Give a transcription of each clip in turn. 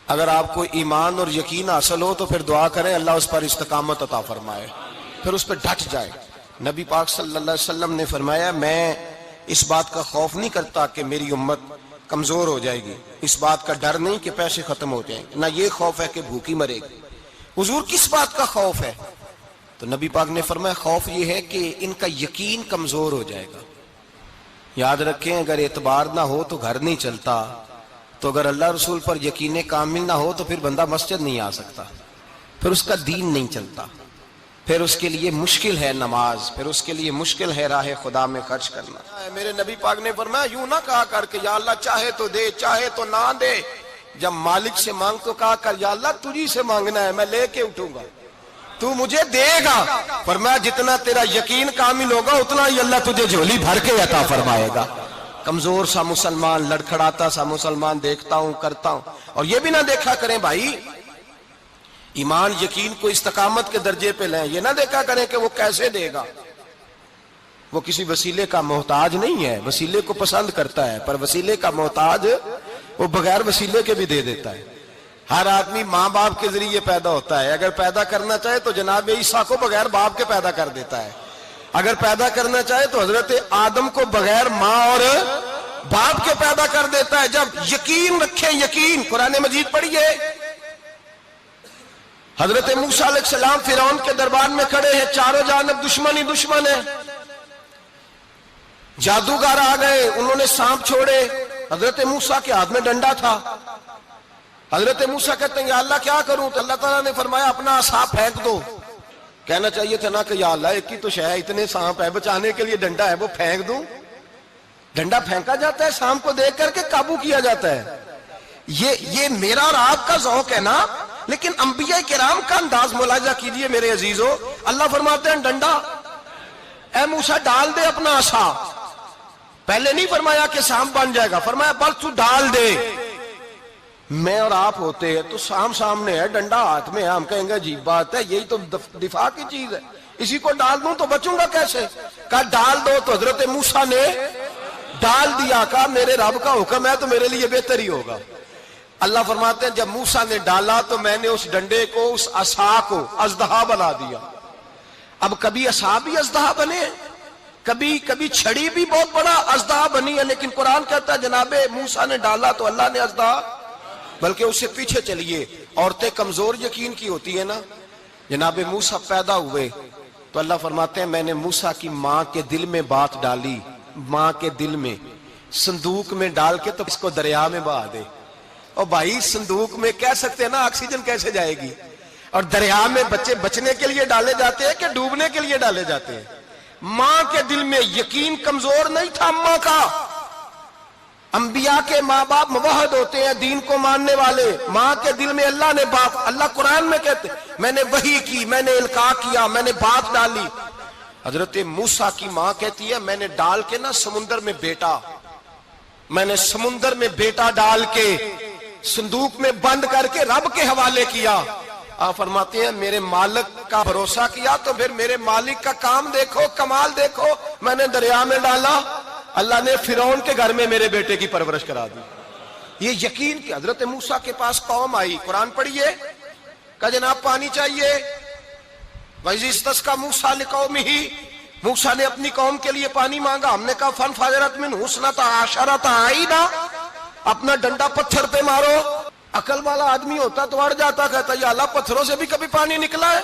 اگر آپ کو ایمان اور یقین حاصل ہو تو پھر دعا کریں اللہ اس پر استقامت عطا فرمائے، پھر اس پہ ڈٹ جائے۔ نبی پاک صلی اللہ علیہ وسلم نے فرمایا میں اس بات کا خوف نہیں کرتا کہ میری امت کمزور ہو جائے گی، اس بات کا ڈر نہیں کہ پیسے ختم ہو جائیں گے، نہ یہ خوف ہے کہ بھوکی مرے گی۔ حضور کس بات کا خوف ہے؟ تو نبی پاک نے فرمایا خوف یہ ہے کہ ان کا یقین کمزور ہو جائے گا۔ یاد رکھیں اگر اعتبار نہ ہو تو گھر نہیں چلتا، تو اگر اللہ رسول پر یقین کامل نہ ہو تو پھر بندہ مسجد نہیں آ سکتا، پھر اس کا دین نہیں چلتا، پھر اس کے لیے مشکل ہے نماز، پھر اس کے لیے مشکل ہے راہ خدا میں خرچ کرنا۔ میرے نبی پاک نے فرمایا یوں نہ کہا کر کہ یا اللہ چاہے تو دے چاہے تو نہ دے، جب مالک سے مانگ تو کہا کر یا اللہ تجھی سے مانگنا ہے، میں لے کے اٹھوں گا، تو مجھے دے گا۔ فرمایا جتنا تیرا یقین کامل ہوگا اتنا ہی اللہ تجھے جھولی بھر کے عطا فرمائے گا۔ کمزور سا مسلمان، لڑکھڑاتا سا مسلمان دیکھتا ہوں کرتا ہوں، اور یہ بھی نہ دیکھا کریں بھائی ایمان یقین کو استقامت کے درجے پہ لیں، یہ نہ دیکھا کریں کہ وہ کیسے دے گا، وہ کسی وسیلے کا محتاج نہیں ہے، وسیلے کو پسند کرتا ہے، پر وسیلے کا محتاج وہ بغیر وسیلے کے بھی دے دیتا ہے۔ ہر آدمی ماں باپ کے ذریعے پیدا ہوتا ہے، اگر پیدا کرنا چاہے تو جناب عیسیٰ کو بغیر باپ کے پیدا کر دیتا ہے، اگر پیدا کرنا چاہے تو حضرت آدم کو بغیر ماں اور باپ کے پیدا کر دیتا ہے۔ جب یقین رکھیں، یقین قرآن مجید پڑھیے، حضرت موسیٰ علیہ السلام فرعون کے دربار میں کھڑے ہیں، چاروں جانب دشمن ہی دشمن ہے، جادوگر آ گئے، انہوں نے سانپ چھوڑے، حضرت موسیٰ کے ہاتھ میں ڈنڈا تھا، حضرت موسیٰ کہتے ہیں یا اللہ کیا کروں؟ تو اللہ تعالیٰ نے فرمایا اپنا عصا پھینک دو۔ کہنا چاہیے تھا نا کہ یا اللہ ایک ہی تو شے ہے، اتنے سانپ ہے، بچانے کے لیے ڈنڈا ہے وہ پھینک دوں؟ ڈنڈا پھینکا جاتا ہے، سانپ کو دیکھ کر کے قابو کیا جاتا ہے۔ یہ میرا اور آپ کا ذوق ہے نا، لیکن انبیاء کرام کا انداز ملاحظہ کیجئے میرے عزیزو۔ اللہ فرماتے ہیں ڈنڈا اے موسیٰ ڈال دے اپنا عصا، پہلے نہیں فرمایا کہ سانپ بن جائے گا، فرمایا بس تو ڈال دے۔ میں اور آپ ہوتے ہیں تو سامنے ہے، ڈنڈا ہاتھ میں ہے، ہم کہیں گے عجیب بات ہے، یہی تو دفاع کی چیز ہے، اسی کو ڈال دوں تو بچوں گا کیسے؟ کہا ڈال دو، تو حضرت موسیٰ نے ڈال دیا، کہا میرے رب کا حکم ہے تو میرے لیے بہتر ہی ہوگا۔ اللہ فرماتے ہیں جب موسیٰ نے ڈالا تو میں نے اس ڈنڈے کو، اس عصا کو اژدہا بنا دیا۔ اب کبھی عصا بھی اژدہا بنے، کبھی چھڑی بھی بہت بڑا اژدہا بنی ہے، لیکن قرآن کہتا ہے جناب موسیٰ نے ڈالا تو اللہ نے اژدہا، بلکہ اس سے پیچھے چلیے، عورتیں کمزور یقین کی ہوتی ہیں نا، جناب موسیٰ پیدا ہوئے تو اللہ فرماتے ہیں میں نے موسیٰ کی ماں کے دل میں بات ڈالی، ماں کے دل میں، صندوق میں ڈال کے تو اس کو دریا میں بہا دے۔ اور بھائی صندوق میں کہہ سکتے ہیں نا آکسیجن کیسے جائے گی، اور دریا میں بچے بچنے کے لیے ڈالے جاتے ہیں کہ ڈوبنے کے لیے ڈالے جاتے ہیں؟ ماں کے دل میں یقین کمزور نہیں تھا اماں کا۔ انبیاء کے ماں باپ موحد ہوتے ہیں، دین کو ماننے والے، ماں کے دل میں اللہ نے بات، اللہ قرآن میں کہتے میں نے وحی کی، میں نے القاء کیا، میں نے بات ڈالی۔ حضرت موسیٰ کی ماں کہتی ہے میں نے ڈال کے نا سمندر میں بیٹا، میں نے سمندر میں بیٹا ڈال کے صندوق میں بند کر کے رب کے حوالے کیا۔ آپ فرماتے ہیں میرے مالک کا بھروسہ کیا تو پھر میرے مالک کا کام دیکھو، کمال دیکھو، میں نے دریا میں ڈالا، اللہ نے فرعون کے گھر میں میرے بیٹے کی پرورش کرا دی۔ یہ یقین کہ حضرت موسیٰ کے پاس قوم آئی، قرآن پڑھیے، کہا جناب پانی چاہیے، وَإِذِ اسْتَسْقَىٰ مُوسَىٰ لِقَوْمِهِ، موسیٰ نے اپنی قوم کے لیے پانی مانگا، ہم نے کہا فَانْفَجَرَتْ مِنْهُ اثْنَتَا عَشَرَةَ عَيْنًا، اپنا ڈنڈا پتھر پہ مارو۔ عقل والا آدمی ہوتا تو اڑ جاتا، کہتا یا اللہ پتھروں سے بھی کبھی پانی نکلا ہے؟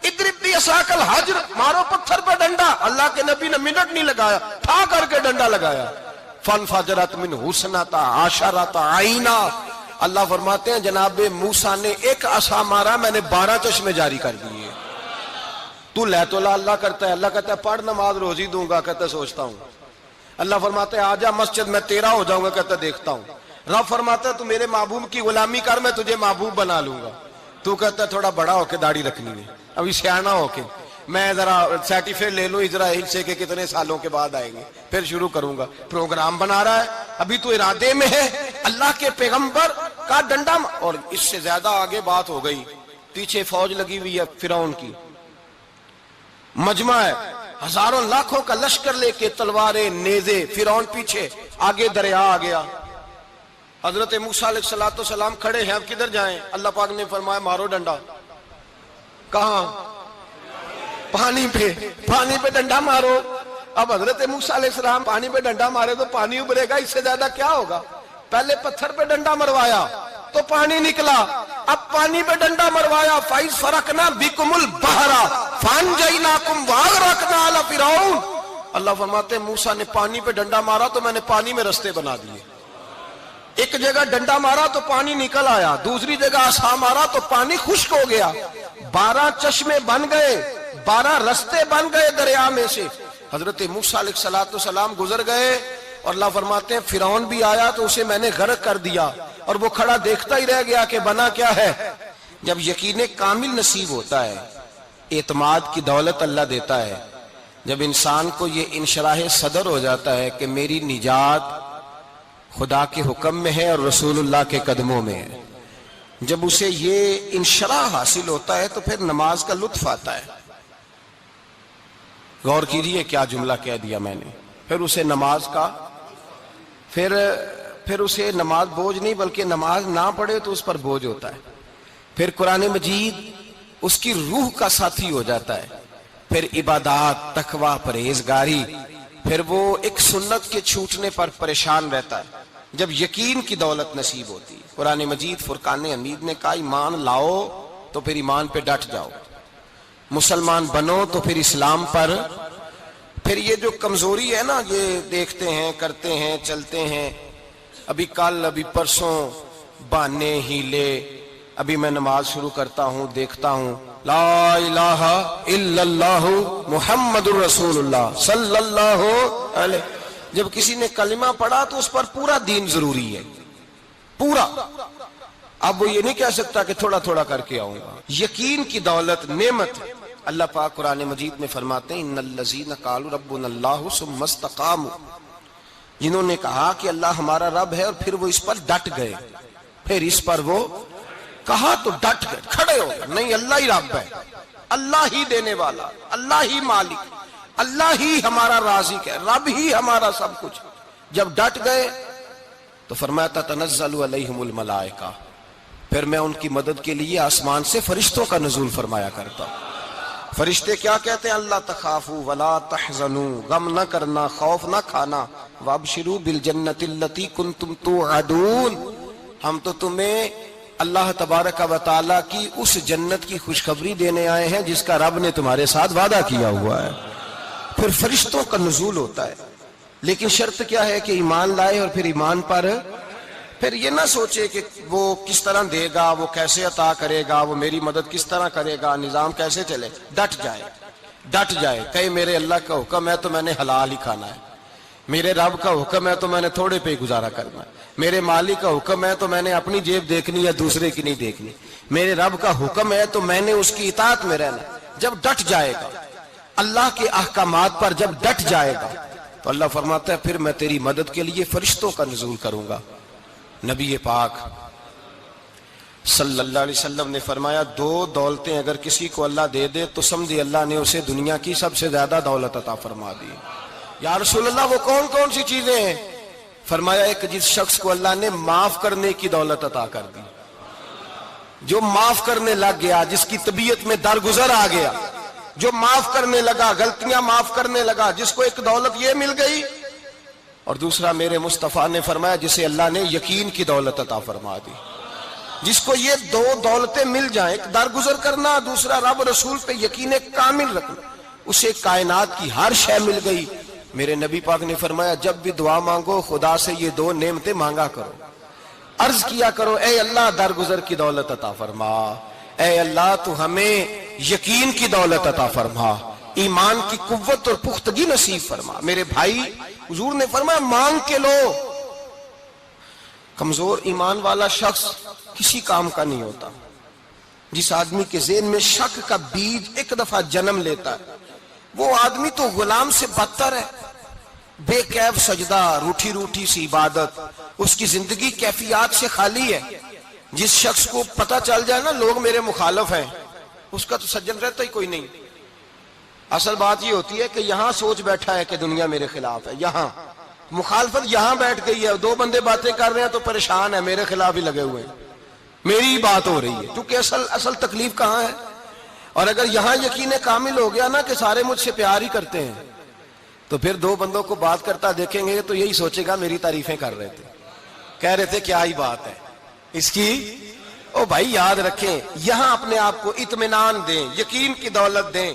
اضرب بعصاک الحجر، مارو پتھر پہ ڈنڈا۔ اللہ کے نبی نے منٹ نہیں لگایا، تھا کر کے ڈنڈا لگایا، فَانْفَجَرَتْ مِنْهُ اثْنَتَا عَشَرَةَ عَيْنًا۔ اللہ فرماتے ہیں جناب موسیٰ نے ایک عصا مارا، میں نے 12 چشمے جاری کر دیے۔ تو لے تو اللہ کرتا ہے، اللہ کہتا ہے پڑھ نماز روزی دوں گا، کہتا ہے سوچتا ہوں۔ اللہ فرماتا ہے آجا مسجد میں تیرا ہو جاؤں گا، کہتا ہے دیکھتا ہوں۔ رب فرماتا ہے تو میرے محبوب کی غلامی کر، میں تجھے محبوب بنا لوں گا۔ تو کہتا ہے تھوڑا بڑا ہو کے داڑھی رکھنی ہے، ابھی سیانا ہو کے میں ذرا سرٹیفکیٹ لے لوں اسرائیل سے کہ کتنے سالوں کے بعد آئیں گے، پھر شروع کروں گا۔ پروگرام بنا رہا ہے، ابھی تو ارادے میں ہے۔ اللہ کے پیغمبر کا ڈنڈا، اور اس سے زیادہ آگے بات ہو گئی، پیچھے فوج لگی ہوئی ہے فرعون کی، مجمع ہے، ہزاروں لاکھوں کا لشکر لے کے، تلواریں نیزے، فرعون پیچھے، آگے دریا آ گیا۔ حضرت موسیٰ علیہ السلام کھڑے ہیں، اب کدھر جائیں؟ اللہ پاک نے فرمایا مارو ڈنڈا۔ کہاں؟ پانی پہ ڈنڈا مارو۔ اب حضرت موسیٰ علیہ السلام پانی پہ ڈنڈا مارے تو پانی ابھرے گا، اس سے زیادہ کیا ہوگا؟ پہلے پتھر پہ ڈنڈا مروایا تو پانی نکلا، اب پانی پہ ڈنڈا مروایا، فَإِذْ فَرَقْنَا بِكُمُ الْبَحْرَ فَأَنْجَيْنَاكُمْ وَأَغْرَقْنَا آلَ فِرْعَوْنَ۔ اللہ فرماتے ہیں موسیٰ نے پانی پہ ڈنڈا مارا تو میں نے پانی میں رستے بنا دیے۔ ایک جگہ ڈنڈا مارا تو پانی نکل آیا، دوسری جگہ عصا مارا تو پانی خشک ہو گیا، 12 چشمے بن گئے، 12 رستے بن گئے دریا میں سے۔ حضرت موسیٰ علیہ السلام گزر گئے اور اللہ فرماتے ہیں فرعون بھی آیا تو اسے میں نے غرق کر دیا، اور وہ کھڑا دیکھتا ہی رہ گیا کہ بنا کیا ہے۔ جب یقین کامل نصیب ہوتا ہے، اعتماد کی دولت اللہ دیتا ہے، جب انسان کو یہ انشراح صدر ہو جاتا ہے کہ میری نجات خدا کے حکم میں ہے اور رسول اللہ کے قدموں میں ہے، جب اسے یہ انشراح حاصل ہوتا ہے تو پھر نماز کا لطف آتا ہے۔ غور کیجئے کیا جملہ کہہ دیا میں نے، پھر اسے نماز کا پھر اسے نماز بوجھ نہیں بلکہ نماز نہ پڑھے تو اس پر بوجھ ہوتا ہے، پھر قرآن مجید اس کی روح کا ساتھی ہو جاتا ہے، پھر عبادات، تقوی، پرہیزگاری، پھر وہ ایک سنت کے چھوٹنے پر پریشان رہتا ہے جب یقین کی دولت نصیب ہوتی ہے۔ قرآن مجید فرقان حمید نے کہا ایمان لاؤ تو پھر ایمان پہ ڈٹ جاؤ، مسلمان بنو تو پھر اسلام پر۔ پھر یہ جو کمزوری ہے نا، یہ دیکھتے ہیں، کرتے ہیں، چلتے ہیں، ابھی کل ابھی پرسوں بہانے ہیلے، ابھی میں نماز شروع کرتا ہوں دیکھتا ہوں لا الہ الا اللہ محمد الرسول اللہ صلی اللہ علیہ، جب کسی نے کلمہ پڑھا تو اس پر پورا دین ضروری ہے، پورا۔ اب وہ یہ نہیں کہہ سکتا کہ تھوڑا تھوڑا کر کے آؤں گا۔ یقین کی دولت نعمت ہے۔ اللہ پاک قرآن مجید میں فرماتے ہیں ان الذین قالوا ربنا اللہ ثم استقاموا، جنہوں نے کہا کہ اللہ ہمارا رب ہے اور پھر وہ اس پر ڈٹ گئے، پھر اس پر وہ کہا تو ڈٹ گئے، کھڑے ہو گئے، نہیں اللہ ہی رب ہے، اللہ ہی دینے والا، اللہ ہی مالک، اللہ ہی ہمارا رازق ہے، رب ہی ہمارا سب کچھ۔ جب ڈٹ گئے تو فرمایا تتنزل علیہم الملائکہ، پھر میں ان کی مدد کے لیے آسمان سے فرشتوں کا نزول فرمایا کرتا ہوں۔ فرشتے کیا کہتے ہیں؟ اللہ تخافوا ولا تحزنوا، غم نہ کرنا، خوف نہ کھانا، وابشروا بالجنۃ التی کنتم توعدون، ہم تو تمہیں اللہ تبارک و تعالیٰ کی اس جنت کی خوشخبری دینے آئے ہیں جس کا رب نے تمہارے ساتھ وعدہ کیا ہوا ہے۔ پھر فرشتوں کا نزول ہوتا ہے، لیکن شرط کیا ہے کہ ایمان لائے، اور پھر ایمان پر پھر یہ نہ سوچے کہ وہ کس طرح دے گا، وہ کیسے عطا کرے گا، وہ میری مدد کس طرح کرے گا، نظام کیسے چلے، ڈٹ جائے، کہے میرے اللہ کا حکم ہے تو میں نے حلال ہی کھانا ہے، میرے رب کا حکم ہے تو میں نے تھوڑے پہ گزارا کرنا ہے، میرے مالک کا حکم ہے تو میں نے اپنی جیب دیکھنی یا دوسرے کی نہیں دیکھنی، میرے رب کا حکم ہے تو میں نے اس کی اطاعت میں رہنا۔ جب ڈٹ جائے گا اللہ کے احکامات پر، جب ڈٹ جائے گا تو اللہ فرماتا ہے پھر میں تیری مدد کے لیے فرشتوں کا نزول کروں گا۔ نبی پاک صلی اللہ علیہ وسلم نے فرمایا 2 دولتیں اگر کسی کو اللہ دے دے تو سمجھے اللہ نے اسے دنیا کی سب سے زیادہ دولت عطا فرما دی۔ یا رسول اللہ وہ کون کون سی چیزیں ہیں؟ فرمایا ایک جس شخص کو اللہ نے معاف کرنے کی دولت عطا کر دی، جو معاف کرنے لگ گیا، جس کی طبیعت میں درگزر آ گیا، جو معاف کرنے لگا، غلطیاں معاف کرنے لگا، جس کو ایک دولت یہ مل گئی۔ اور دوسرا میرے مصطفیٰ نے فرمایا جسے اللہ نے یقین کی دولت عطا فرما دی، جس کو یہ 2 دولتیں مل جائیں، ایک درگزر کرنا، دوسرا رب رسول پہ یقین کامل رکھنا، اسے کائنات کی ہر شے مل گئی۔ میرے نبی پاک نے فرمایا جب بھی دعا مانگو خدا سے یہ 2 نعمتیں مانگا کرو، عرض کیا کرو اے اللہ درگزر کی دولت عطا فرما، اے اللہ تو ہمیں یقین کی دولت عطا فرما، ایمان کی قوت اور پختگی نصیب فرما۔ میرے بھائی حضور نے فرمایا مانگ کے لو۔ کمزور ایمان والا شخص کسی کام کا نہیں ہوتا۔ جس آدمی کے ذہن میں شک کا بیج ایک دفعہ جنم لیتا ہے وہ آدمی تو غلام سے بدتر ہے۔ بے کیف سجدہ، روٹھی روٹھی سی عبادت، اس کی زندگی کیفیات سے خالی ہے۔ جس شخص کو پتہ چل جائے نا لوگ میرے مخالف ہیں، اس کا تو سجن رہتا ہی کوئی نہیں۔ اصل بات یہ ہوتی ہے کہ یہاں سوچ بیٹھا ہے کہ دنیا میرے خلاف ہے، یہاں مخالفت یہاں بیٹھ گئی ہے، دو بندے باتیں کر رہے ہیں تو پریشان ہے، میرے خلاف ہی لگے ہوئے ہیں، میری ہی بات ہو رہی ہے، کیونکہ اصل تکلیف کہاں ہے؟ اور اگر یہاں یقین کامل ہو گیا نا کہ سارے مجھ سے پیار ہی کرتے ہیں، تو پھر دو بندوں کو بات کرتا دیکھیں گے تو یہی سوچے گا میری تعریفیں کر رہے تھے، کہہ رہے تھے کیا ہی بات ہے اس کی۔ او بھائی یاد رکھیں، یہاں اپنے آپ کو اطمینان دیں، یقین کی دولت دیں۔